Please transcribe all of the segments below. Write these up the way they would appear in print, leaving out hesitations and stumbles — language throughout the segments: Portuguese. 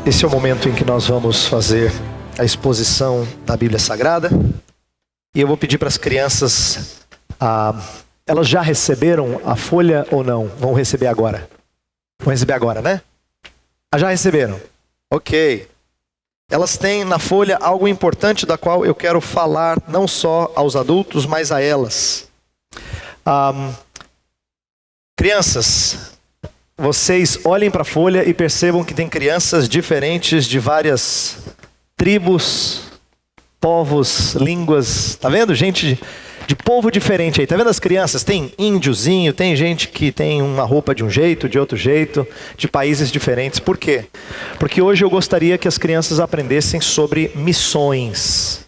Esse é o momento em que nós vamos fazer a exposição da Bíblia Sagrada. E eu vou pedir para as crianças, elas já receberam a folha ou não? Vão receber agora. Vão receber agora, né? Já receberam? Ok. Elas têm na folha algo importante da qual eu quero falar não só aos adultos, mas a elas. Crianças, vocês olhem para a folha e percebam que tem crianças diferentes de várias tribos, povos, línguas. Tá vendo? Gente de povo diferente aí. Tá vendo as crianças? Tem índiozinho, tem gente que tem uma roupa de um jeito, de outro jeito, de países diferentes. Por quê? Porque hoje eu gostaria que as crianças aprendessem sobre missões.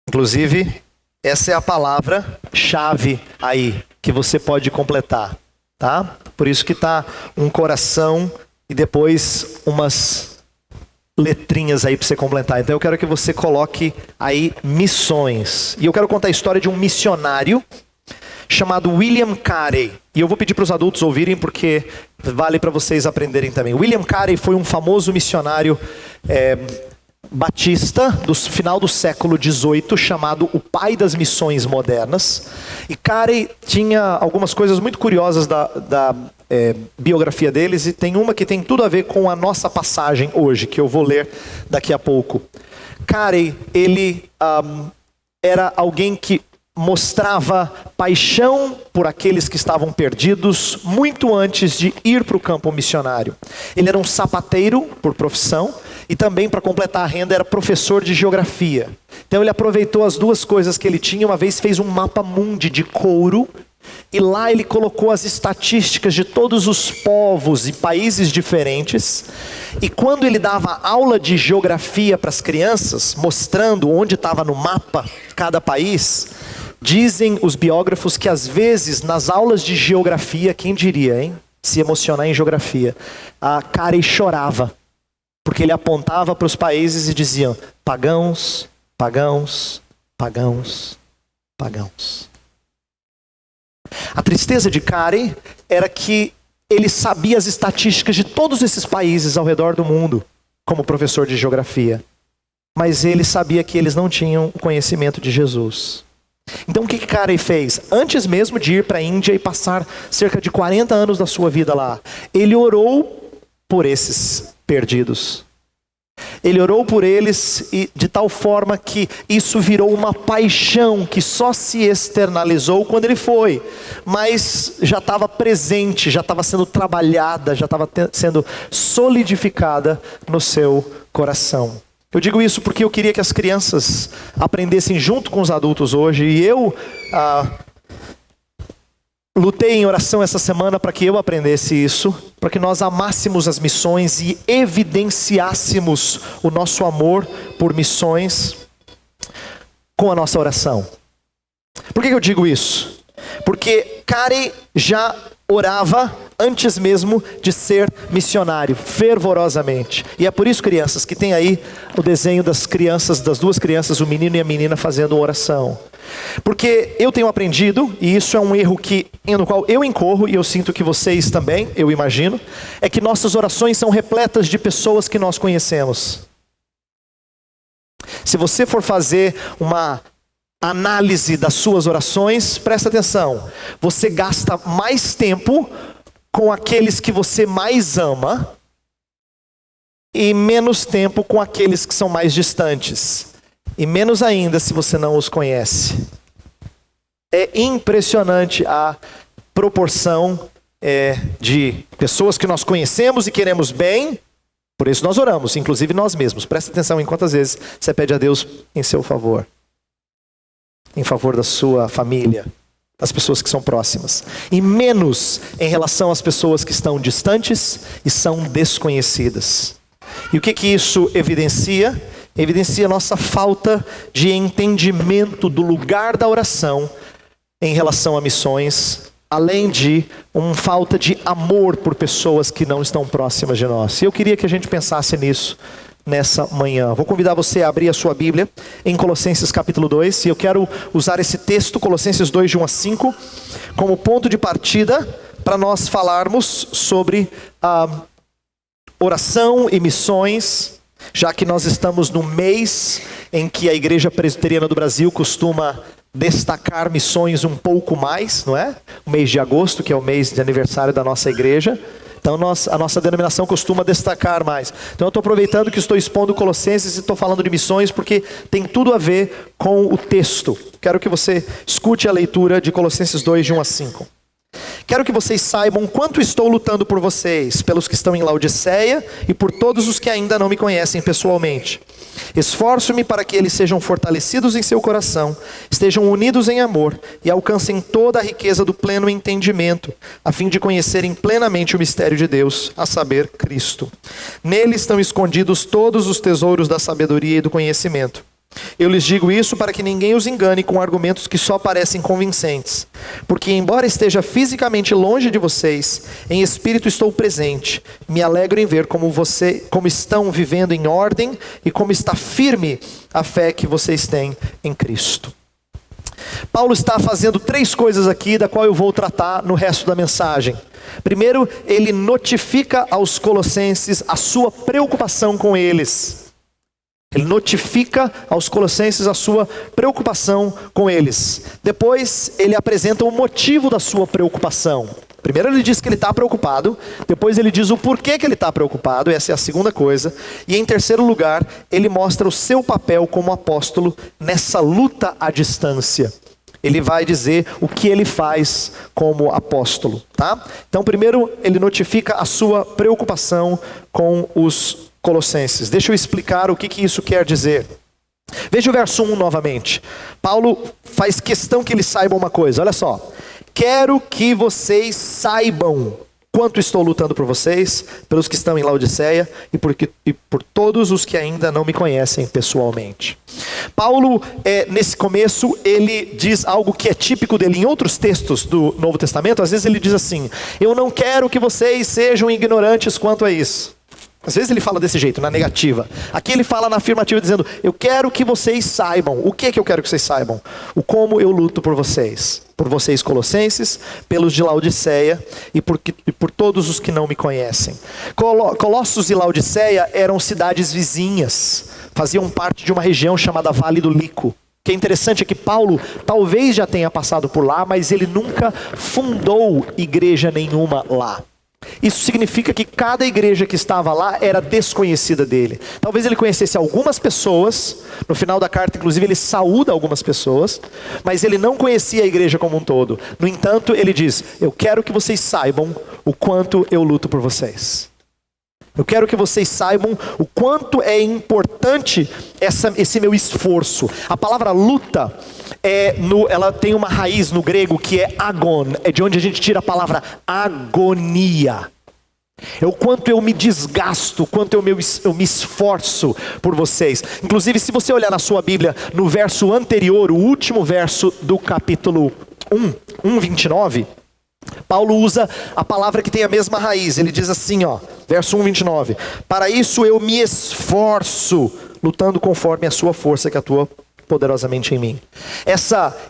Inclusive, essa é a palavra-chave aí que você pode completar. Tá? Por isso que está um coração e depois umas letrinhas aí para você completar. Então eu quero que você coloque aí missões. E eu quero contar a história de um missionário chamado William Carey. E eu vou pedir para os adultos ouvirem porque vale para vocês aprenderem também. William Carey foi um famoso missionário batista do final do século XVIII, chamado o pai das missões modernas. E Carey tinha algumas coisas muito curiosas da biografia deles, e tem uma que tem tudo a ver com a nossa passagem hoje, que eu vou ler daqui a pouco. Carey, ele era alguém que mostrava paixão por aqueles que estavam perdidos muito antes de ir para o campo missionário. Ele era um sapateiro por profissão e também, para completar a renda, era professor de geografia. Então ele aproveitou as duas coisas que ele tinha. Uma vez fez um mapa mundi de couro e lá ele colocou as estatísticas de todos os povos e países diferentes. E quando ele dava aula de geografia para as crianças, mostrando onde estava no mapa cada país, dizem os biógrafos que às vezes nas aulas de geografia, quem diria, hein? Se emocionar em geografia, a Carey chorava, porque ele apontava para os países e diziam: pagãos, pagãos, pagãos, pagãos. A tristeza de Carey era que ele sabia as estatísticas de todos esses países ao redor do mundo, como professor de geografia. Mas ele sabia que eles não tinham o conhecimento de Jesus. Então o que Carey fez? Antes mesmo de ir para a Índia e passar cerca de 40 anos da sua vida lá, ele orou por esses perdidos. Ele orou por eles e de tal forma que isso virou uma paixão que só se externalizou quando ele foi, mas já estava presente, já estava sendo trabalhada, já estava sendo solidificada no seu coração. Eu digo isso porque eu queria que as crianças aprendessem junto com os adultos hoje, e eu lutei em oração essa semana para que eu aprendesse isso, para que nós amássemos as missões e evidenciássemos o nosso amor por missões com a nossa oração. Por que eu digo isso? Porque Carey já orava antes mesmo de ser missionário, fervorosamente. E é por isso, crianças, que tem aí o desenho das crianças, das duas crianças, o menino e a menina fazendo oração. Porque eu tenho aprendido, e isso é um erro no qual eu incorro, e eu sinto que vocês também, eu imagino, é que nossas orações são repletas de pessoas que nós conhecemos. Se você for fazer uma análise das suas orações, presta atenção, você gasta mais tempo com aqueles que você mais ama e menos tempo com aqueles que são mais distantes. E menos ainda se você não os conhece. É impressionante a proporção de pessoas que nós conhecemos e queremos bem, por isso nós oramos, inclusive nós mesmos. Presta atenção em quantas vezes você pede a Deus em seu favor. Em favor da sua família, das pessoas que são próximas. E menos em relação às pessoas que estão distantes e são desconhecidas. E o que isso evidencia? Evidencia a nossa falta de entendimento do lugar da oração em relação a missões, além de uma falta de amor por pessoas que não estão próximas de nós. E eu queria que a gente pensasse nisso nessa manhã. Vou convidar você a abrir a sua Bíblia em Colossenses capítulo 2, e eu quero usar esse texto, Colossenses 2, de 1 a 5, como ponto de partida para nós falarmos sobre oração e missões, já que nós estamos no mês em que a Igreja Presbiteriana do Brasil costuma destacar missões um pouco mais, não é? O mês de agosto, que é o mês de aniversário da nossa igreja. Então a nossa denominação costuma destacar mais. Então eu estou aproveitando que estou expondo Colossenses e estou falando de missões porque tem tudo a ver com o texto. Quero que você escute a leitura de Colossenses 2, de 1 a 5. Quero que vocês saibam quanto estou lutando por vocês, pelos que estão em Laodiceia e por todos os que ainda não me conhecem pessoalmente. Esforço-me para que eles sejam fortalecidos em seu coração, estejam unidos em amor e alcancem toda a riqueza do pleno entendimento, a fim de conhecerem plenamente o mistério de Deus, a saber, Cristo. Nele estão escondidos todos os tesouros da sabedoria e do conhecimento. Eu lhes digo isso para que ninguém os engane com argumentos que só parecem convincentes. Porque embora esteja fisicamente longe de vocês, em espírito estou presente. Me alegro em ver como estão vivendo em ordem e como está firme a fé que vocês têm em Cristo. Paulo está fazendo 3 coisas aqui, da qual eu vou tratar no resto da mensagem. Primeiro, ele notifica aos colossenses a sua preocupação com eles. Ele notifica aos colossenses a sua preocupação com eles. Depois, ele apresenta o motivo da sua preocupação. Primeiro ele diz que ele está preocupado. Depois ele diz o porquê que ele está preocupado. Essa é a segunda coisa. E em terceiro lugar, ele mostra o seu papel como apóstolo nessa luta à distância. Ele vai dizer o que ele faz como apóstolo, tá? Então primeiro ele notifica a sua preocupação com os Colossenses. Deixa eu explicar o que isso quer dizer. Veja o verso 1 novamente. Paulo faz questão que eles saibam uma coisa. Olha só. Quero que vocês saibam quanto estou lutando por vocês, pelos que estão em Laodiceia e por todos os que ainda não me conhecem pessoalmente. Paulo, nesse começo, ele diz algo que é típico dele em outros textos do Novo Testamento. Às vezes ele diz assim: eu não quero que vocês sejam ignorantes quanto a isso. Às vezes ele fala desse jeito, na negativa. Aqui ele fala na afirmativa dizendo: eu quero que vocês saibam. O que eu quero que vocês saibam? O como eu luto por vocês. Por vocês colossenses, pelos de Laodiceia e por todos os que não me conhecem. Colossos e Laodiceia eram cidades vizinhas. Faziam parte de uma região chamada Vale do Lico. O que é interessante é que Paulo talvez já tenha passado por lá, mas ele nunca fundou igreja nenhuma lá. Isso significa que cada igreja que estava lá era desconhecida dele. Talvez ele conhecesse algumas pessoas. No final da carta, inclusive, ele saúda algumas pessoas. Mas ele não conhecia a igreja como um todo. No entanto, ele diz: eu quero que vocês saibam o quanto eu luto por vocês. Eu quero que vocês saibam o quanto é importante esse meu esforço. A palavra luta, ela tem uma raiz no grego que é agon. É de onde a gente tira a palavra agonia. É o quanto eu me desgasto, o quanto eu me esforço por vocês. Inclusive, se você olhar na sua Bíblia, no verso anterior, o último verso do capítulo 1:29, Paulo usa a palavra que tem a mesma raiz. Ele diz assim, verso 1:29: para isso eu me esforço, lutando conforme a sua força que atua poderosamente em mim.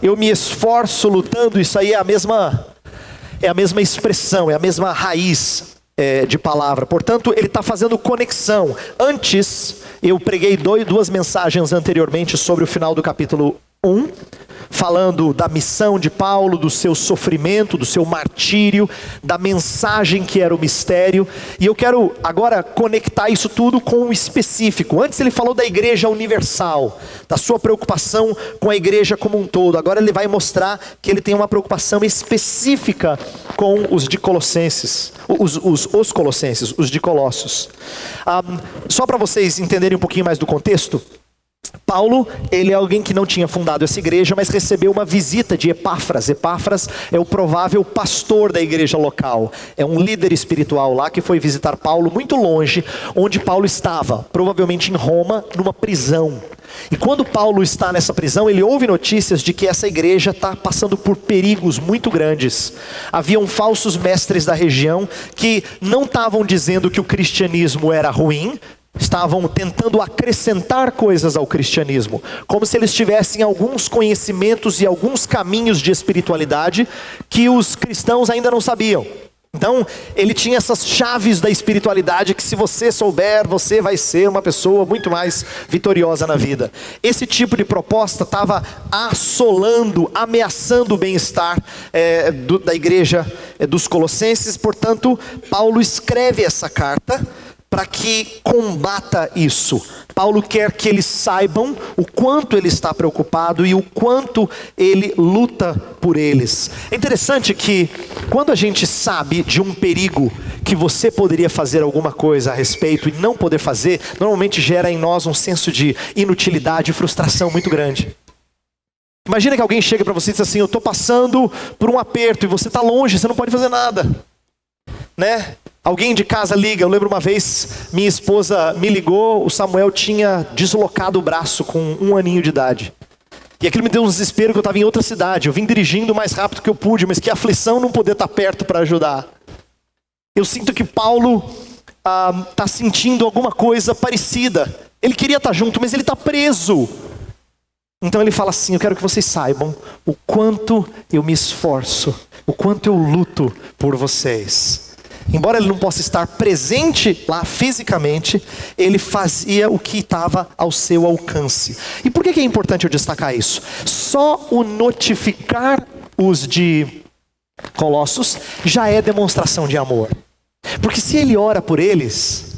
Eu me esforço lutando, isso aí é a mesma expressão, é a mesma raiz de palavra. Portanto, ele está fazendo conexão. Antes, eu preguei 2 mensagens anteriormente sobre o final do capítulo 1, falando da missão de Paulo, do seu sofrimento, do seu martírio, da mensagem que era o mistério. E eu quero agora conectar isso tudo com o específico. Antes ele falou da igreja universal, da sua preocupação com a igreja como um todo. Agora ele vai mostrar que ele tem uma preocupação específica com os de Colossenses, os Colossenses, os de Colossos. Só para vocês entenderem um pouquinho mais do contexto, Paulo, ele é alguém que não tinha fundado essa igreja, mas recebeu uma visita de Epáfras. Epáfras é o provável pastor da igreja local. É um líder espiritual lá que foi visitar Paulo muito longe, onde Paulo estava, provavelmente em Roma, numa prisão. E quando Paulo está nessa prisão, ele ouve notícias de que essa igreja está passando por perigos muito grandes. Haviam falsos mestres da região que não estavam dizendo que o cristianismo era ruim, estavam tentando acrescentar coisas ao cristianismo, como se eles tivessem alguns conhecimentos e alguns caminhos de espiritualidade que os cristãos ainda não sabiam. Então, ele tinha essas chaves da espiritualidade que, se você souber, você vai ser uma pessoa muito mais vitoriosa na vida. Esse tipo de proposta estava assolando, ameaçando o bem-estar da igreja dos Colossenses. Portanto, Paulo escreve essa carta para que combata isso. Paulo quer que eles saibam o quanto ele está preocupado e o quanto ele luta por eles. É interessante que, quando a gente sabe de um perigo que você poderia fazer alguma coisa a respeito e não poder fazer, normalmente gera em nós um senso de inutilidade e frustração muito grande. Imagina que alguém chega para você e diz assim: eu estou passando por um aperto, e você está longe, você não pode fazer nada, né? Alguém de casa liga. Eu lembro uma vez, minha esposa me ligou, o Samuel tinha deslocado o braço com 1 aninho de idade. E aquilo me deu um desespero, que eu estava em outra cidade. Eu vim dirigindo o mais rápido que eu pude, mas que aflição não poder estar perto para ajudar. Eu sinto que Paulo está sentindo alguma coisa parecida. Ele queria estar junto, mas ele está preso. Então ele fala assim: eu quero que vocês saibam o quanto eu me esforço, o quanto eu luto por vocês. Embora ele não possa estar presente lá fisicamente, ele fazia o que estava ao seu alcance. E por que é importante eu destacar isso? Só o notificar os de Colossos já é demonstração de amor. Porque se ele ora por eles,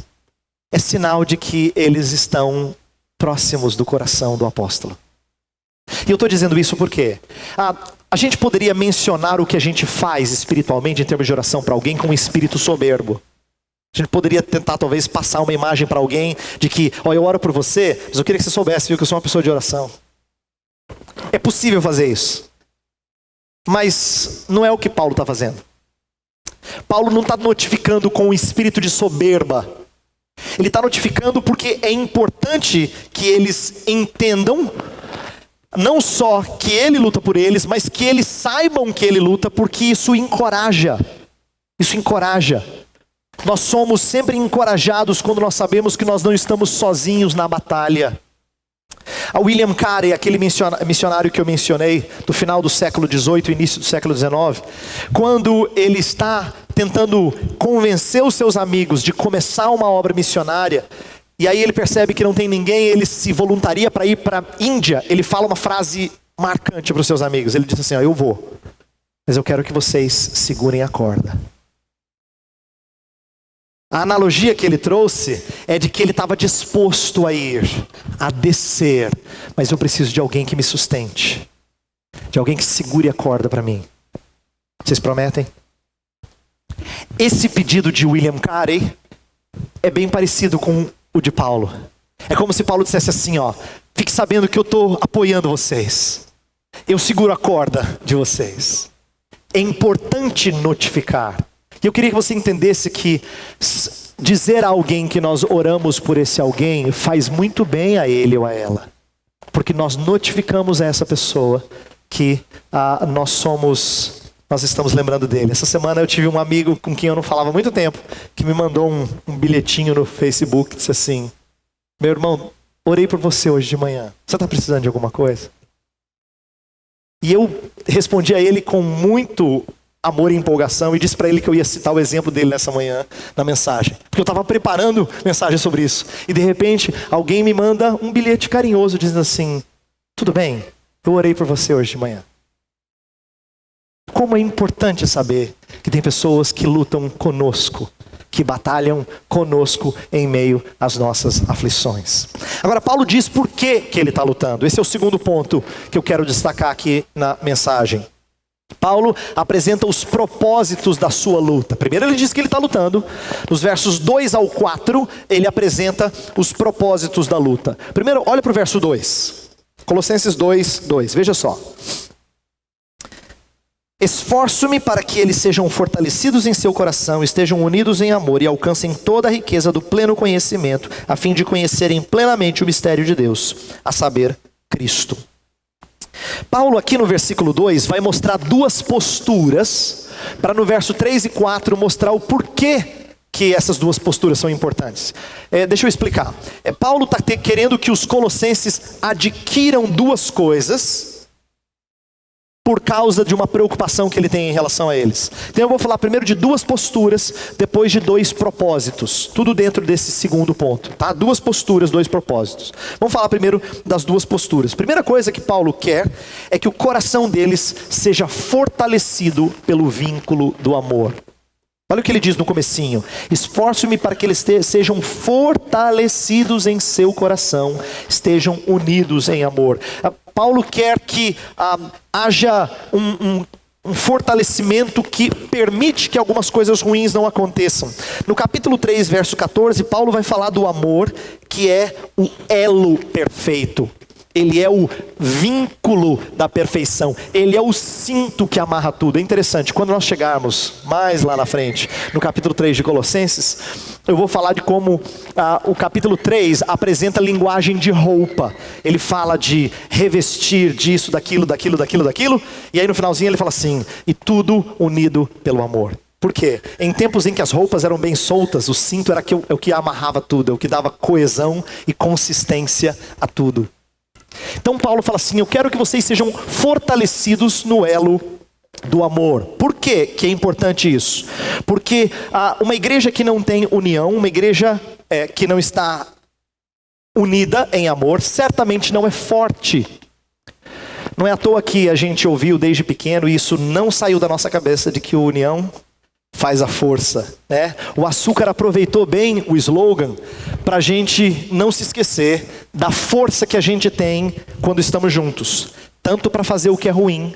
é sinal de que eles estão próximos do coração do apóstolo. E eu estou dizendo isso porque a gente poderia mencionar o que a gente faz espiritualmente em termos de oração para alguém com um espírito soberbo. A gente poderia tentar talvez passar uma imagem para alguém de que, eu oro por você, mas eu queria que você soubesse, viu, que eu sou uma pessoa de oração. É possível fazer isso. Mas não é o que Paulo está fazendo. Paulo não está notificando com o espírito de soberba. Ele está notificando porque é importante que eles entendam, não só que ele luta por eles, mas que eles saibam que ele luta, porque isso encoraja. Isso encoraja. Nós somos sempre encorajados quando nós sabemos que nós não estamos sozinhos na batalha. A William Carey, aquele missionário que eu mencionei, do final do século XVIII, início do século XIX, quando ele está tentando convencer os seus amigos de começar uma obra missionária, e aí ele percebe que não tem ninguém, ele se voluntaria para ir para a Índia. Ele fala uma frase marcante para os seus amigos. Ele diz assim: eu vou, mas eu quero que vocês segurem a corda. A analogia que ele trouxe é de que ele estava disposto a ir, a descer, mas eu preciso de alguém que me sustente, de alguém que segure a corda para mim. Vocês prometem? Esse pedido de William Carey é bem parecido com o de Paulo. É como se Paulo dissesse assim: fique sabendo que eu estou apoiando vocês, eu seguro a corda de vocês. É importante notificar. E eu queria que você entendesse que dizer a alguém que nós oramos por esse alguém faz muito bem a ele ou a ela, porque nós notificamos a essa pessoa que nós estamos lembrando dele. Essa semana eu tive um amigo com quem eu não falava há muito tempo, que me mandou um bilhetinho no Facebook, disse assim: meu irmão, orei por você hoje de manhã, você está precisando de alguma coisa? E eu respondi a ele com muito amor e empolgação, e disse para ele que eu ia citar o exemplo dele nessa manhã, na mensagem, porque eu estava preparando mensagem sobre isso, e de repente alguém me manda um bilhete carinhoso, dizendo assim: tudo bem, eu orei por você hoje de manhã. Como é importante saber que tem pessoas que lutam conosco, que batalham conosco em meio às nossas aflições. Agora, Paulo diz por que ele está lutando. Esse é o segundo ponto que eu quero destacar aqui na mensagem. Paulo apresenta os propósitos da sua luta. Primeiro ele diz que ele está lutando. Nos versos 2 ao 4, ele apresenta os propósitos da luta. Primeiro, olha para o verso 2. Colossenses 2:2. Veja só. Esforço-me para que eles sejam fortalecidos em seu coração, estejam unidos em amor e alcancem toda a riqueza do pleno conhecimento, a fim de conhecerem plenamente o mistério de Deus, a saber, Cristo. Paulo aqui no versículo 2 vai mostrar duas posturas, para no verso 3 e 4 mostrar o porquê que essas duas posturas são importantes. Deixa eu explicar. Paulo está querendo que os colossenses adquiram duas coisas por causa de uma preocupação que ele tem em relação a eles. Então eu vou falar primeiro de duas posturas, depois de dois propósitos. Tudo dentro desse segundo ponto, tá? Duas posturas, dois propósitos. Vamos falar primeiro das duas posturas. Primeira coisa que Paulo quer é que o coração deles seja fortalecido pelo vínculo do amor. Olha o que ele diz no comecinho: esforço-me para que eles sejam fortalecidos em seu coração, estejam unidos em amor. Paulo quer que haja um fortalecimento que permite que algumas coisas ruins não aconteçam. No capítulo 3, verso 14, Paulo vai falar do amor, que é o elo perfeito. Ele é o vínculo da perfeição. Ele é o cinto que amarra tudo. É interessante, quando nós chegarmos mais lá na frente, no capítulo 3 de Colossenses, eu vou falar de como o capítulo 3 apresenta linguagem de roupa. Ele fala de revestir disso, daquilo. E aí no finalzinho ele fala assim: e tudo unido pelo amor. Por quê? Em tempos em que as roupas eram bem soltas, o cinto era o que amarrava tudo, é o que dava coesão e consistência a tudo. Então Paulo fala assim: eu quero que vocês sejam fortalecidos no elo do amor. Por quê que é importante isso? Porque uma igreja que não tem união, uma igreja que não está unida em amor, certamente não é forte. Não é à toa que a gente ouviu desde pequeno, e isso não saiu da nossa cabeça, de que a união faz a força, né? O Açúcar aproveitou bem o slogan para a gente não se esquecer da força que a gente tem quando estamos juntos, tanto para fazer o que é ruim,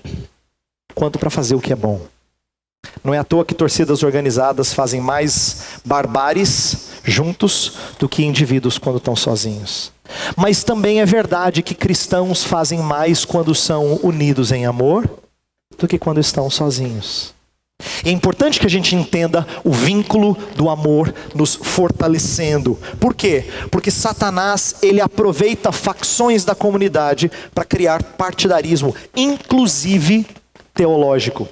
quanto para fazer o que é bom. Não é à toa que torcidas organizadas fazem mais barbáries juntos do que indivíduos quando estão sozinhos. Mas também é verdade que cristãos fazem mais quando são unidos em amor do que quando estão sozinhos. É importante que a gente entenda o vínculo do amor nos fortalecendo. Por quê? Porque Satanás, ele aproveita facções da comunidade para criar partidarismo, inclusive teológico.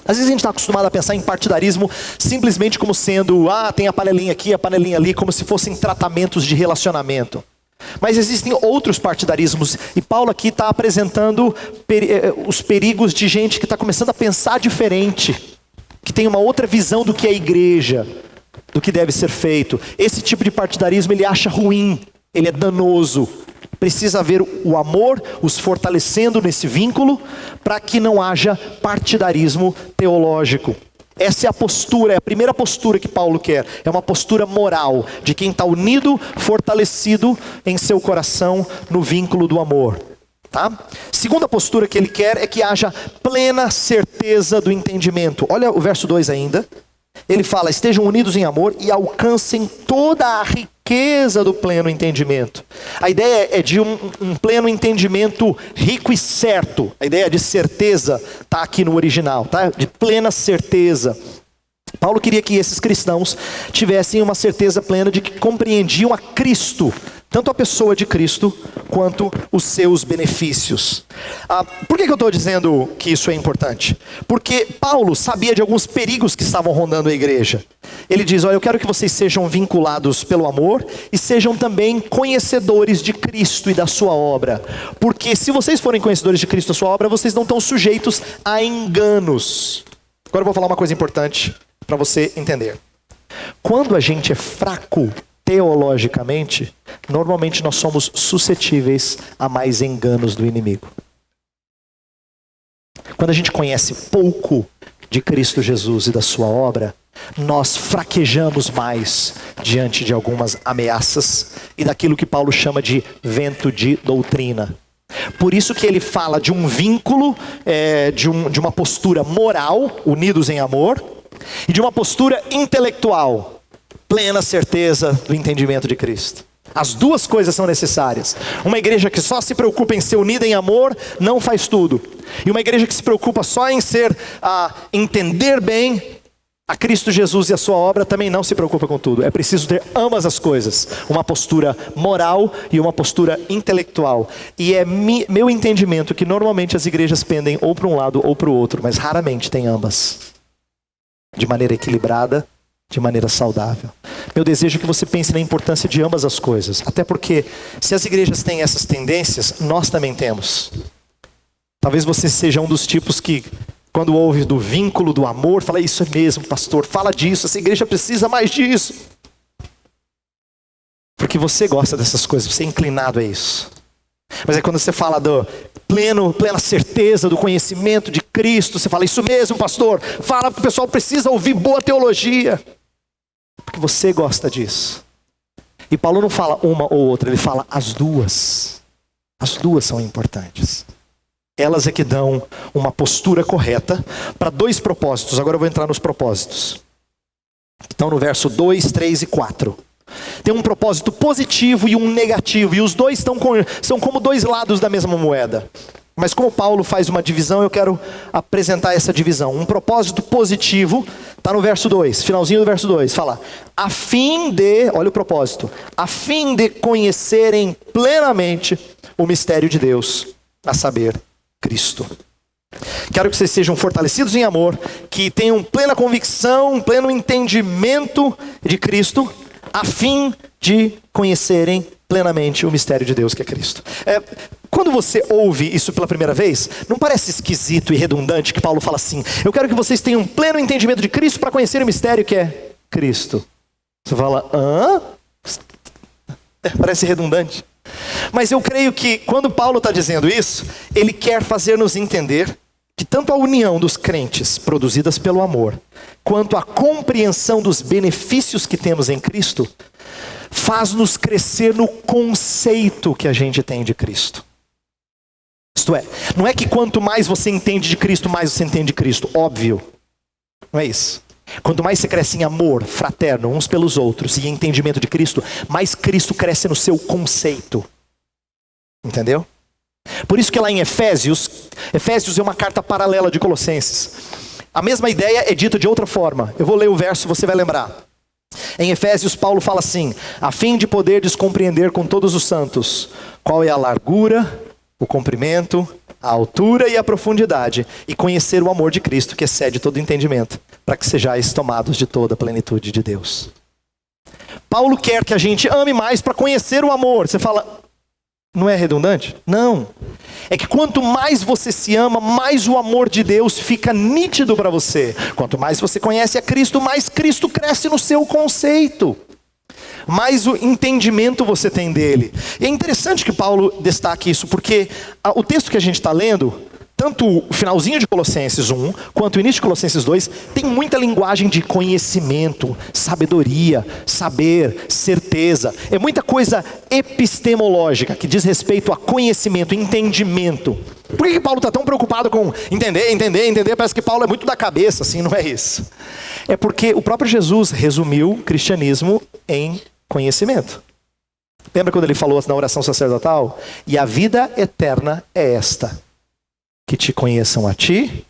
Às vezes a gente está acostumado a pensar em partidarismo simplesmente como sendo, tem a panelinha aqui, a panelinha ali, como se fossem tratamentos de relacionamento. Mas existem outros partidarismos, e Paulo aqui está apresentando os perigos de gente que está começando a pensar diferente, que tem uma outra visão do que é a igreja, do que deve ser feito. Esse tipo de partidarismo ele acha ruim, ele é danoso. Precisa haver o amor os fortalecendo nesse vínculo, para que não haja partidarismo teológico. Essa é a postura, é a primeira postura que Paulo quer. É uma postura moral, de quem está unido, fortalecido em seu coração no vínculo do amor. Tá? Segunda postura que ele quer é que haja plena certeza do entendimento. Olha o verso 2 ainda. Ele fala: estejam unidos em amor e alcancem toda a riqueza do pleno entendimento. A ideia é de um pleno entendimento rico e certo. A ideia de certeza está aqui no original, tá? De plena certeza. Paulo queria que esses cristãos tivessem uma certeza plena de que compreendiam a Cristo, tanto a pessoa de Cristo, quanto os seus benefícios. Por que eu estou dizendo que isso é importante? Porque Paulo sabia de alguns perigos que estavam rondando a igreja. Ele diz: olha, eu quero que vocês sejam vinculados pelo amor e sejam também conhecedores de Cristo e da sua obra. Porque se vocês forem conhecedores de Cristo e da sua obra, vocês não estão sujeitos a enganos. Agora eu vou falar uma coisa importante para você entender. Quando a gente é fraco teologicamente, normalmente nós somos suscetíveis a mais enganos do inimigo. Quando a gente conhece pouco de Cristo Jesus e da sua obra, nós fraquejamos mais diante de algumas ameaças e daquilo que Paulo chama de vento de doutrina. Por isso que ele fala de um vínculo, de uma postura moral, unidos em amor, e de uma postura intelectual, plena certeza do entendimento de Cristo. As duas coisas são necessárias. Uma igreja que só se preocupa em ser unida em amor não faz tudo. E uma igreja que se preocupa só em entender bem a Cristo Jesus e a sua obra também não se preocupa com tudo. É preciso ter ambas as coisas. Uma postura moral e uma postura intelectual. E é meu entendimento que normalmente as igrejas pendem ou para um lado ou para o outro, mas raramente tem ambas. De maneira equilibrada, de maneira saudável. Meu desejo é que você pense na importância de ambas as coisas. Até porque, se as igrejas têm essas tendências, nós também temos. Talvez você seja um dos tipos que, quando ouve do vínculo do amor, fala: isso é mesmo, pastor, fala disso, essa igreja precisa mais disso. Porque você gosta dessas coisas, você é inclinado a isso. Mas é quando você fala do plena certeza do conhecimento de Cristo, você fala: isso mesmo, pastor, fala que o pessoal precisa ouvir boa teologia. Porque você gosta disso. E Paulo não fala uma ou outra, ele fala as duas. As duas são importantes. Elas é que dão uma postura correta para dois propósitos. Agora eu vou entrar nos propósitos. Então no verso 2, 3 e 4. Tem um propósito positivo e um negativo. E os dois são como dois lados da mesma moeda. Mas como Paulo faz uma divisão, eu quero apresentar essa divisão. Um propósito positivo está no verso 2, finalzinho do verso 2. Fala: a fim de, olha o propósito, a fim de conhecerem plenamente o mistério de Deus, a saber, Cristo. Quero que vocês sejam fortalecidos em amor, que tenham plena convicção, pleno entendimento de Cristo, a fim de conhecerem plenamente o mistério de Deus, que é Cristo. Quando você ouve isso pela primeira vez, não parece esquisito e redundante que Paulo fala assim: eu quero que vocês tenham pleno entendimento de Cristo para conhecer o mistério que é Cristo. Você fala: hã? Parece redundante. Mas eu creio que quando Paulo está dizendo isso, ele quer fazer-nos entender que tanto a união dos crentes produzidas pelo amor, quanto a compreensão dos benefícios que temos em Cristo, faz-nos crescer no conceito que a gente tem de Cristo. Isto é, não é que quanto mais você entende de Cristo, mais você entende de Cristo. Óbvio. Não é isso. Quanto mais você cresce em amor fraterno uns pelos outros e em entendimento de Cristo, mais Cristo cresce no seu conceito. Entendeu? Por isso que lá em Efésios é uma carta paralela de Colossenses. A mesma ideia é dita de outra forma. Eu vou ler o verso, você vai lembrar. Em Efésios, Paulo fala assim: a fim de poderes compreender com todos os santos qual é a largura, o comprimento, a altura e a profundidade, e conhecer o amor de Cristo que excede todo entendimento, para que sejais tomados de toda a plenitude de Deus. Paulo quer que a gente ame mais para conhecer o amor. Você fala: não é redundante? Não. É que quanto mais você se ama, mais o amor de Deus fica nítido para você. Quanto mais você conhece a Cristo, mais Cristo cresce no seu conceito. Mais o entendimento você tem dele. E é interessante que Paulo destaque isso, porque o texto que a gente está lendo, tanto o finalzinho de Colossenses 1, quanto o início de Colossenses 2, tem muita linguagem de conhecimento, sabedoria, saber, certeza. É muita coisa epistemológica, que diz respeito a conhecimento, entendimento. Por que Paulo está tão preocupado com entender? Parece que Paulo é muito da cabeça, assim, não é isso. É porque o próprio Jesus resumiu o cristianismo em conhecimento. Lembra quando ele falou na oração sacerdotal? E a vida eterna é esta: que te conheçam a ti,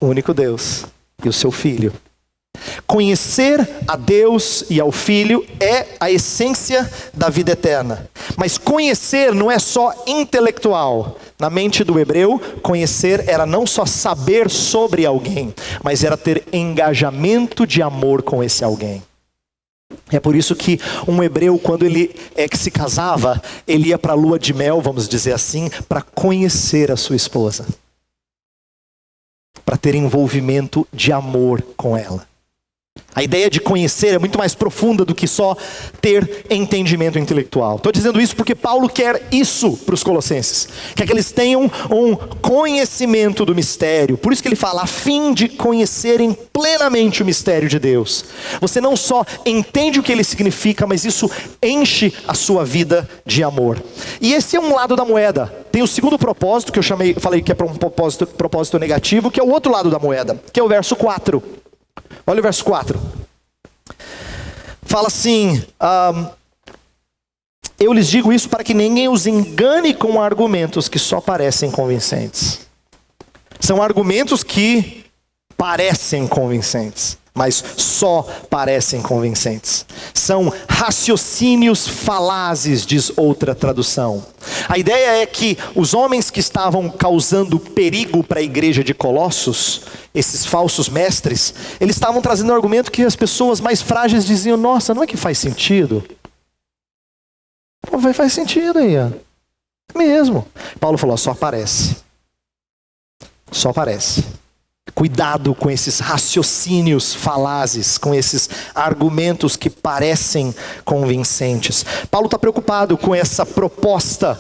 o único Deus, e o seu Filho. Conhecer a Deus e ao Filho é a essência da vida eterna. Mas conhecer não é só intelectual. Na mente do hebreu, conhecer era não só saber sobre alguém, mas era ter engajamento de amor com esse alguém. É por isso que um hebreu, quando ele que se casava, ele ia para a lua de mel, vamos dizer assim, para conhecer a sua esposa, para ter envolvimento de amor com ela. A ideia de conhecer é muito mais profunda do que só ter entendimento intelectual. Estou dizendo isso porque Paulo quer isso para os colossenses. Quer que eles tenham um conhecimento do mistério. Por isso que ele fala: a fim de conhecerem plenamente o mistério de Deus. Você não só entende o que ele significa, mas isso enche a sua vida de amor. E esse é um lado da moeda. Tem o segundo propósito, que falei que é para um propósito negativo, que é o outro lado da moeda, que é o verso 4. Olha o verso 4. Fala assim: eu lhes digo isso para que ninguém os engane com argumentos que só parecem convincentes. São argumentos que parecem convincentes, mas só parecem convincentes. São raciocínios falazes, diz outra tradução. A ideia é que os homens que estavam causando perigo para a igreja de Colossos, esses falsos mestres, eles estavam trazendo um argumento que as pessoas mais frágeis diziam: nossa, não é que faz sentido? Pô, faz sentido aí. Mesmo. Paulo falou, só aparece. Só aparece. Cuidado com esses raciocínios falazes, com esses argumentos que parecem convincentes. Paulo está preocupado com essa proposta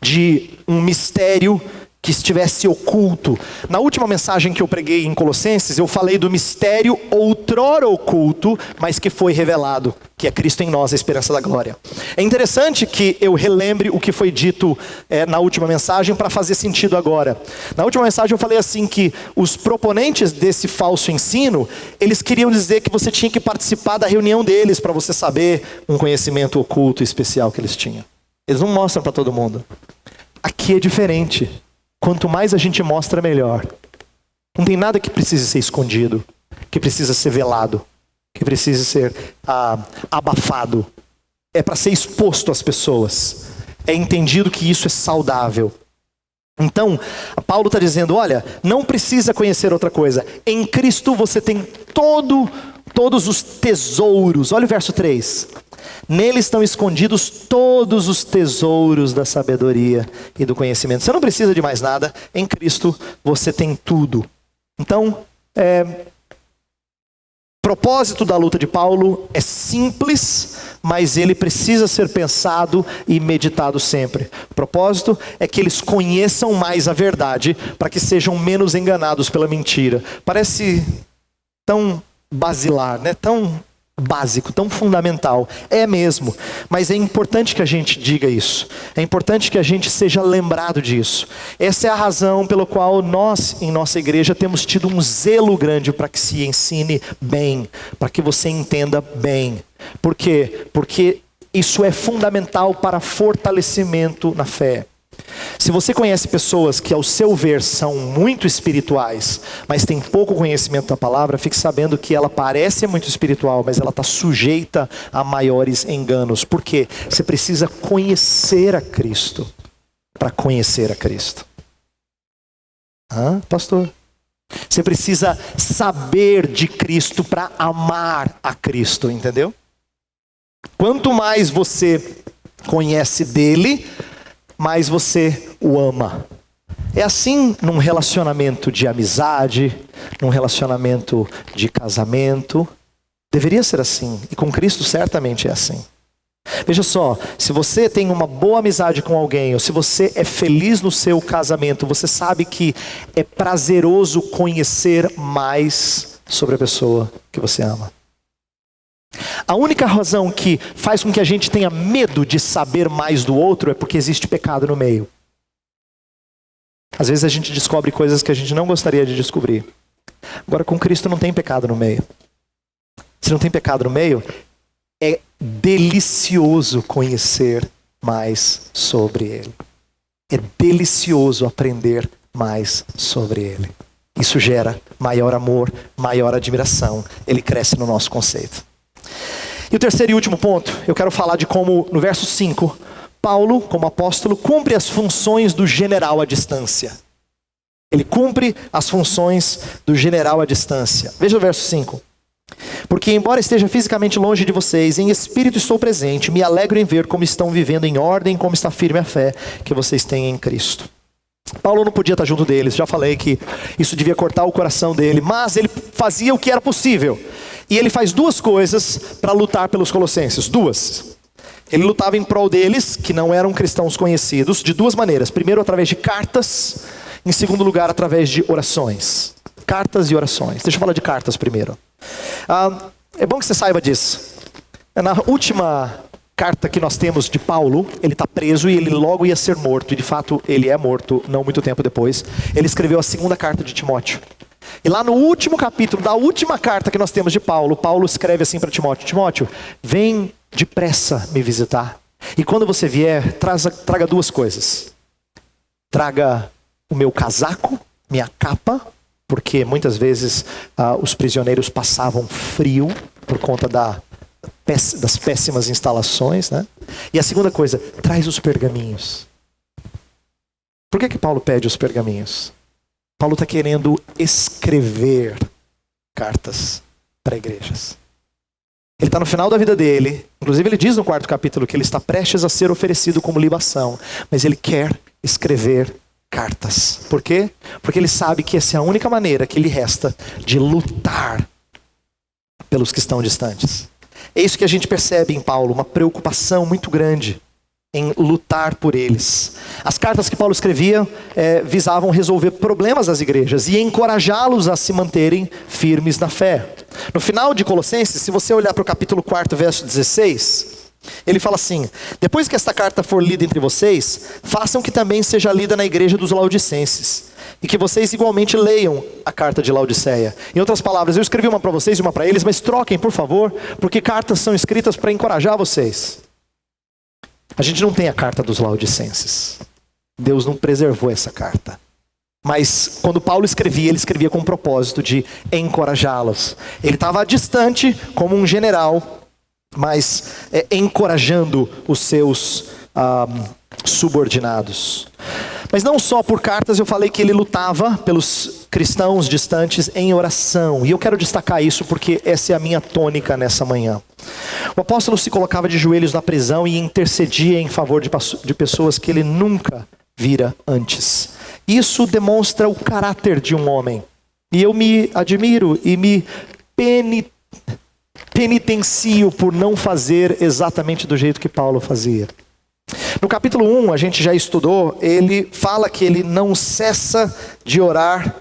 de um mistério que estivesse oculto. Na última mensagem que eu preguei em Colossenses, eu falei do mistério outrora oculto, mas que foi revelado, que é Cristo em nós, a esperança da glória. É interessante que eu relembre o que foi dito na última mensagem para fazer sentido agora. Na última mensagem eu falei assim que os proponentes desse falso ensino, eles queriam dizer que você tinha que participar da reunião deles para você saber um conhecimento oculto especial que eles tinham. Eles não mostram para todo mundo. Aqui é diferente. Quanto mais a gente mostra, melhor. Não tem nada que precise ser escondido, que precisa ser velado, que precise ser abafado. É para ser exposto às pessoas. É entendido que isso é saudável. Então, Paulo está dizendo, olha, não precisa conhecer outra coisa. Em Cristo você tem todos os tesouros. Olha o verso 3. Nele estão escondidos todos os tesouros da sabedoria e do conhecimento. Você não precisa de mais nada. Em Cristo você tem tudo. Então, propósito da luta de Paulo é simples, mas ele precisa ser pensado e meditado sempre. O propósito é que eles conheçam mais a verdade, para que sejam menos enganados pela mentira. Parece tão basilar, né? Tão básico, tão fundamental. É mesmo, mas é importante que a gente diga isso. É importante que a gente seja lembrado disso. Essa é a razão pela qual nós, em nossa igreja, temos tido um zelo grande para que se ensine bem, para que você entenda bem. Por quê? Porque isso é fundamental para fortalecimento na fé. Se você conhece pessoas que ao seu ver são muito espirituais, mas têm pouco conhecimento da palavra, fique sabendo que ela parece muito espiritual, mas ela está sujeita a maiores enganos. Por quê? Você precisa conhecer a Cristo para conhecer a Cristo. Pastor? Você precisa saber de Cristo para amar a Cristo, entendeu? Quanto mais você conhece dele, mais você o ama. É assim num relacionamento de amizade, num relacionamento de casamento. Deveria ser assim. E com Cristo certamente é assim. Veja só, se você tem uma boa amizade com alguém, ou se você é feliz no seu casamento, você sabe que é prazeroso conhecer mais sobre a pessoa que você ama. A única razão que faz com que a gente tenha medo de saber mais do outro é porque existe pecado no meio. Às vezes a gente descobre coisas que a gente não gostaria de descobrir. Agora com Cristo não tem pecado no meio. Se não tem pecado no meio, é delicioso conhecer mais sobre Ele. É delicioso aprender mais sobre Ele. Isso gera maior amor, maior admiração. Ele cresce no nosso conceito. E o terceiro e último ponto, eu quero falar de como, no verso 5, Paulo, como apóstolo, cumpre as funções do general à distância. Ele cumpre as funções do general à distância. Veja o verso 5. Porque embora esteja fisicamente longe de vocês, em espírito estou presente, me alegro em ver como estão vivendo em ordem, como está firme a fé que vocês têm em Cristo. Paulo não podia estar junto deles, já falei que isso devia cortar o coração dele, mas ele fazia o que era possível. E ele faz duas coisas para lutar pelos colossenses, duas. Ele lutava em prol deles, que não eram cristãos conhecidos, de duas maneiras. Primeiro, através de cartas, em segundo lugar, através de orações. Cartas e orações. Deixa eu falar de cartas primeiro. É bom que você saiba disso. Na última carta que nós temos de Paulo, ele está preso e ele logo ia ser morto. E de fato, ele é morto, não muito tempo depois. Ele escreveu a segunda carta de Timóteo. E lá no último capítulo, da última carta que nós temos de Paulo, Paulo escreve assim para Timóteo: Timóteo, vem depressa me visitar. E quando você vier, traga duas coisas. Traga o meu casaco, minha capa, porque muitas vezes os prisioneiros passavam frio por conta das péssimas instalações, né? E a segunda coisa, traz os pergaminhos. Por que Paulo pede os pergaminhos? Paulo está querendo escrever cartas para igrejas. Ele está no final da vida dele. Inclusive ele diz no 4º capítulo que ele está prestes a ser oferecido como libação. Mas ele quer escrever cartas. Por quê? Porque ele sabe que essa é a única maneira que lhe resta de lutar pelos que estão distantes. É isso que a gente percebe em Paulo, uma preocupação muito grande em lutar por eles. As cartas que Paulo escrevia visavam resolver problemas das igrejas e encorajá-los a se manterem firmes na fé. No final de Colossenses, se você olhar para o capítulo 4, verso 16, ele fala assim: depois que esta carta for lida entre vocês, façam que também seja lida na igreja dos Laodicenses, e que vocês igualmente leiam a carta de Laodiceia. Em outras palavras, eu escrevi uma para vocês e uma para eles, mas troquem, por favor, porque cartas são escritas para encorajar vocês. A gente não tem a carta dos Laodicenses. Deus não preservou essa carta. Mas quando Paulo escrevia, ele escrevia com o propósito de encorajá-los. Ele estava distante como um general, mas encorajando os seus subordinados. Mas não só por cartas, eu falei que ele lutava pelos cristãos distantes em oração. E eu quero destacar isso porque essa é a minha tônica nessa manhã. O apóstolo se colocava de joelhos na prisão e intercedia em favor de pessoas que ele nunca vira antes. Isso demonstra o caráter de um homem. E eu me admiro e me penitencio por não fazer exatamente do jeito que Paulo fazia. No capítulo 1, a gente já estudou, ele fala que ele não cessa de orar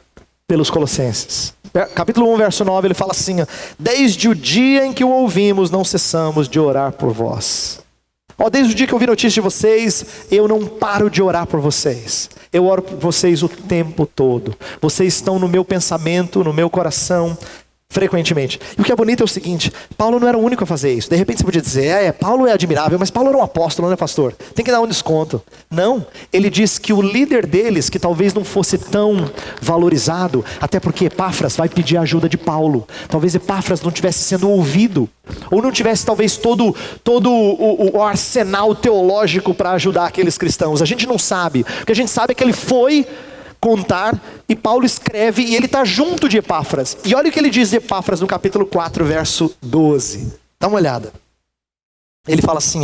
pelos colossenses. Capítulo 1, verso 9, ele fala assim: desde o dia em que o ouvimos, não cessamos de orar por vós. Desde o dia que eu vi notícia de vocês, eu não paro de orar por vocês. Eu oro por vocês o tempo todo. Vocês estão no meu pensamento, no meu coração, frequentemente. E o que é bonito é o seguinte: Paulo não era o único a fazer isso. De repente você podia dizer, Paulo é admirável, mas Paulo era um apóstolo, não é pastor? Tem que dar um desconto. Não, ele diz que o líder deles, que talvez não fosse tão valorizado, até porque Epáfras vai pedir a ajuda de Paulo. Talvez Epáfras não tivesse sendo ouvido, ou não tivesse talvez todo o arsenal teológico para ajudar aqueles cristãos. A gente não sabe. O que a gente sabe é que ele foi contar, e Paulo escreve, e ele está junto de Epáfras. E olha o que ele diz de Epáfras no capítulo 4, verso 12. Dá uma olhada. Ele fala assim,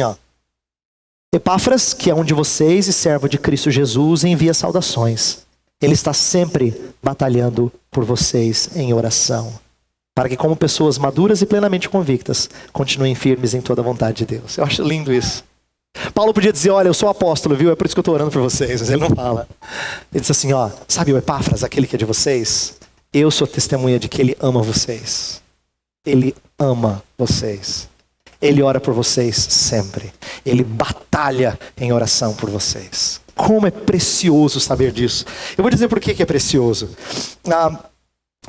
Epáfras, que é um de vocês e servo de Cristo Jesus, envia saudações. Ele está sempre batalhando por vocês em oração, para que como pessoas maduras e plenamente convictas, continuem firmes em toda a vontade de Deus. Eu acho lindo isso. Paulo podia dizer, olha, eu sou apóstolo, viu? É por isso que eu estou orando por vocês. Mas ele não fala. Ele diz assim, sabe o Epáfras, aquele que é de vocês? Eu sou testemunha de que ele ama vocês. Ele ama vocês. Ele ora por vocês sempre. Ele batalha em oração por vocês. Como é precioso saber disso. Eu vou dizer por que é precioso.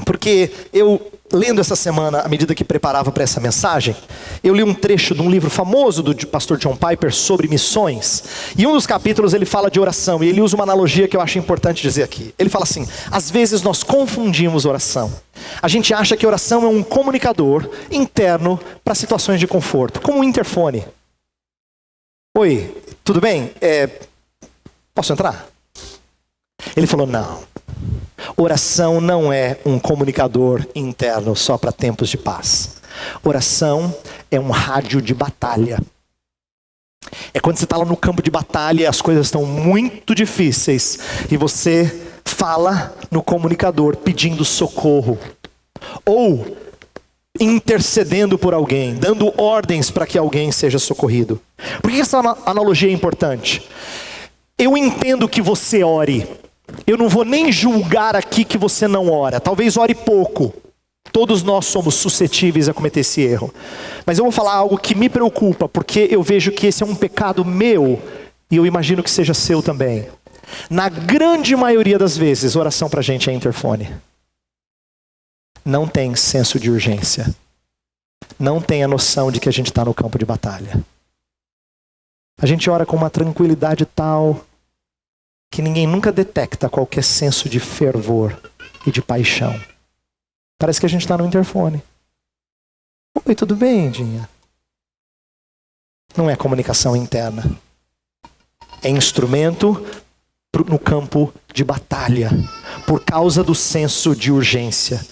Porque eu, lendo essa semana, à medida que preparava para essa mensagem, eu li um trecho de um livro famoso do pastor John Piper sobre missões. E um dos capítulos ele fala de oração, e ele usa uma analogia que eu acho importante dizer aqui. Ele fala assim, às vezes nós confundimos oração. A gente acha que oração é um comunicador interno para situações de conforto, como um interfone. Oi, tudo bem? Posso entrar? Ele falou, não. Oração não é um comunicador interno só para tempos de paz. Oração é um rádio de batalha. É quando você está lá no campo de batalha e as coisas estão muito difíceis e você fala no comunicador pedindo socorro ou intercedendo por alguém, dando ordens para que alguém seja socorrido. Por que essa analogia é importante? Eu entendo que você ore. Eu não vou nem julgar aqui que você não ora. Talvez ore pouco. Todos nós somos suscetíveis a cometer esse erro. Mas eu vou falar algo que me preocupa, porque eu vejo que esse é um pecado meu, e eu imagino que seja seu também. Na grande maioria das vezes, oração pra gente é interfone. Não tem senso de urgência. Não tem a noção de que a gente está no campo de batalha. A gente ora com uma tranquilidade tal que ninguém nunca detecta qualquer senso de fervor e de paixão. Parece que a gente está no interfone. Oi, tudo bem, Dinha? Não é comunicação interna. É instrumento no campo de batalha. por causa do senso de urgência.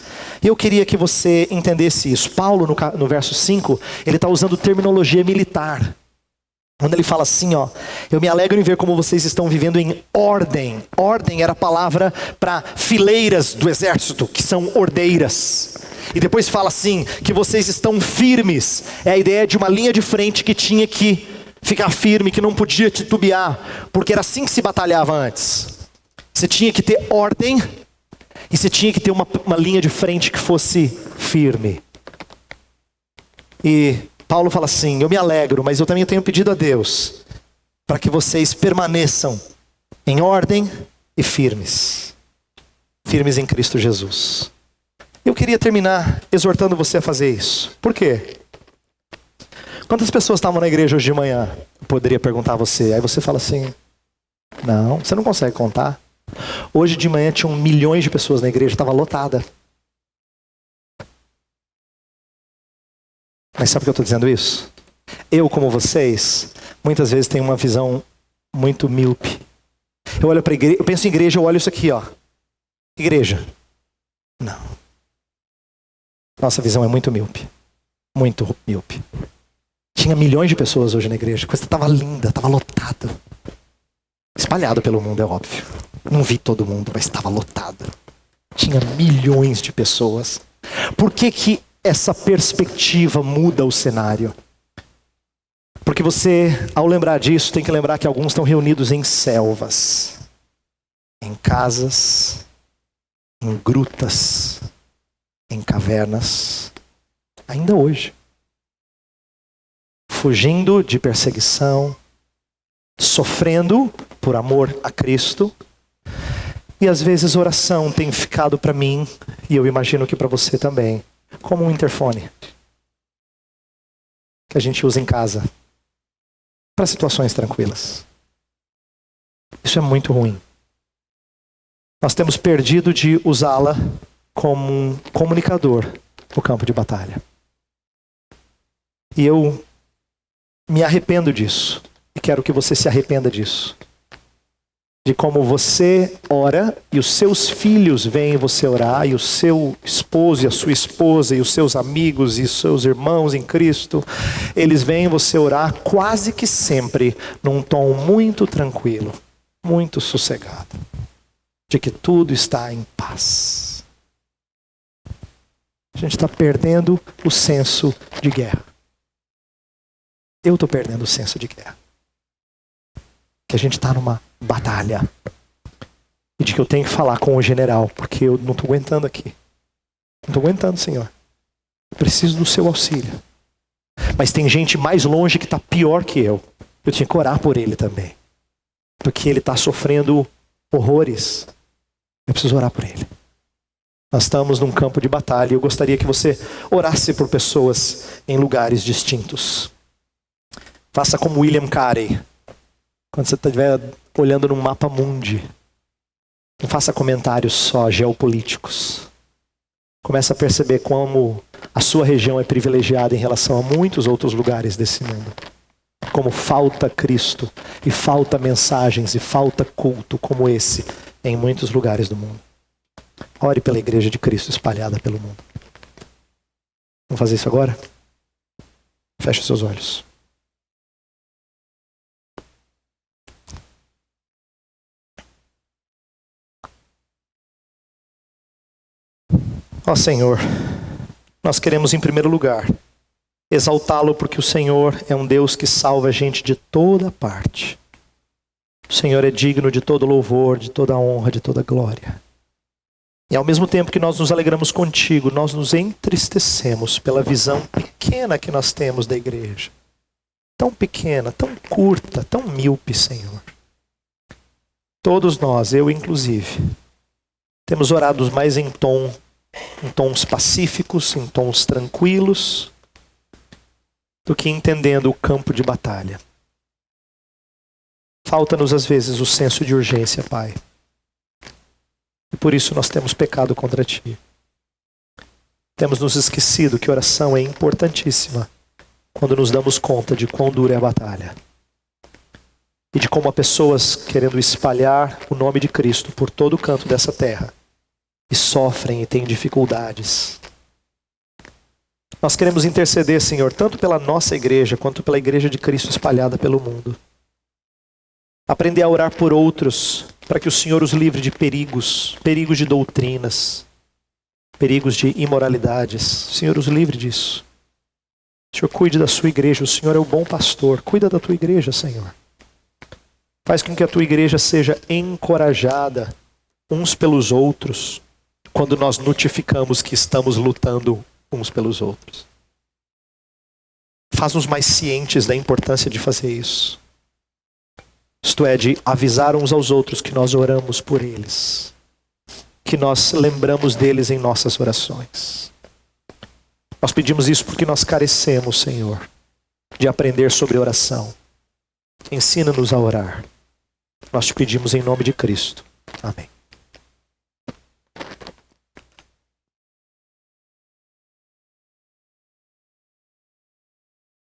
E eu queria que você entendesse isso. Paulo, no verso 5, ele está usando terminologia militar. Quando ele fala assim, ó, eu me alegro em ver como vocês estão vivendo em ordem. Ordem era a palavra para fileiras do exército, que são ordeiras. E depois fala assim, que vocês estão firmes. É a ideia de uma linha de frente que tinha que ficar firme, que não podia titubear, porque era assim que se batalhava antes. Você tinha que ter ordem e você tinha que ter uma linha de frente que fosse firme. E Paulo fala assim, eu me alegro, mas eu também tenho pedido a Deus para que vocês permaneçam em ordem e firmes. Firmes em Cristo Jesus. Eu queria terminar exortando você a fazer isso. Por quê? Quantas pessoas estavam na igreja hoje de manhã? Eu poderia perguntar a você. Aí você fala assim, não, você não consegue contar. Hoje de manhã tinham milhões de pessoas na igreja, estava lotada. Mas sabe por que eu estou dizendo isso? Eu, como vocês, muitas vezes tenho uma visão muito míope. Eu olho para a igreja, eu penso em igreja, eu olho isso aqui, ó. Igreja. Não. Nossa visão é muito míope. Muito míope. Tinha milhões de pessoas hoje na igreja. A coisa estava linda, estava lotado. Espalhado pelo mundo, é óbvio. Não vi todo mundo, mas estava lotado. Tinha milhões de pessoas. Por que essa perspectiva muda o cenário? Porque você, ao lembrar disso, tem que lembrar que alguns estão reunidos em selvas, em casas, em grutas, em cavernas, ainda hoje. Fugindo de perseguição, sofrendo por amor a Cristo. E às vezes oração tem ficado para mim, e eu imagino que para você também, como um interfone que a gente usa em casa para situações tranquilas. Isso é muito ruim. Nós temos perdido de usá-la como um comunicador no campo de batalha. E eu me arrependo disso. E quero que você se arrependa disso. De como você ora e os seus filhos veem você orar, e o seu esposo e a sua esposa e os seus amigos e os seus irmãos em Cristo, eles veem você orar quase que sempre num tom muito tranquilo, muito sossegado, de que tudo está em paz. A gente está perdendo o senso de guerra. Eu estou perdendo o senso de guerra. Que a gente está numa batalha. E de que eu tenho que falar com o general, porque eu não estou aguentando aqui. Não estou aguentando, Senhor. Eu preciso do seu auxílio. Mas tem gente mais longe que está pior que eu. Eu tinha que orar por ele também. Porque ele está sofrendo horrores. Eu preciso orar por ele. Nós estamos num campo de batalha e eu gostaria que você orasse por pessoas em lugares distintos. Faça como William Carey. Quando você estiver olhando num mapa mundi, não faça comentários só geopolíticos. Comece a perceber como a sua região é privilegiada em relação a muitos outros lugares desse mundo. Como falta Cristo, e falta mensagens, e falta culto como esse em muitos lugares do mundo. Ore pela igreja de Cristo espalhada pelo mundo. Vamos fazer isso agora? Feche os seus olhos. Ó Senhor, nós queremos em primeiro lugar exaltá-lo porque o Senhor é um Deus que salva a gente de toda parte. O Senhor é digno de todo louvor, de toda honra, de toda glória. E ao mesmo tempo que nós nos alegramos contigo, nós nos entristecemos pela visão pequena que nós temos da igreja. Tão pequena, tão curta, tão míope, Senhor. Todos nós, eu inclusive, temos orado mais em tons pacíficos, em tons tranquilos, do que entendendo o campo de batalha. Falta-nos às vezes o senso de urgência, Pai. E por isso nós temos pecado contra Ti. Temos nos esquecido que oração é importantíssima quando nos damos conta de quão dura é a batalha. E de como há pessoas querendo espalhar o nome de Cristo por todo o canto dessa terra e sofrem e têm dificuldades. Nós queremos interceder, Senhor, tanto pela nossa igreja, quanto pela igreja de Cristo espalhada pelo mundo. Aprender a orar por outros, para que o Senhor os livre de perigos de doutrinas, perigos de imoralidades. O Senhor os livre disso. O Senhor cuide da sua igreja, o Senhor é o bom pastor. Cuida da tua igreja, Senhor. Faz com que a tua igreja seja encorajada uns pelos outros, quando nós notificamos que estamos lutando uns pelos outros. Faz-nos mais cientes da importância de fazer isso. Isto é, de avisar uns aos outros que nós oramos por eles, que nós lembramos deles em nossas orações. Nós pedimos isso porque nós carecemos, Senhor, de aprender sobre oração. Ensina-nos a orar. Nós te pedimos em nome de Cristo. Amém.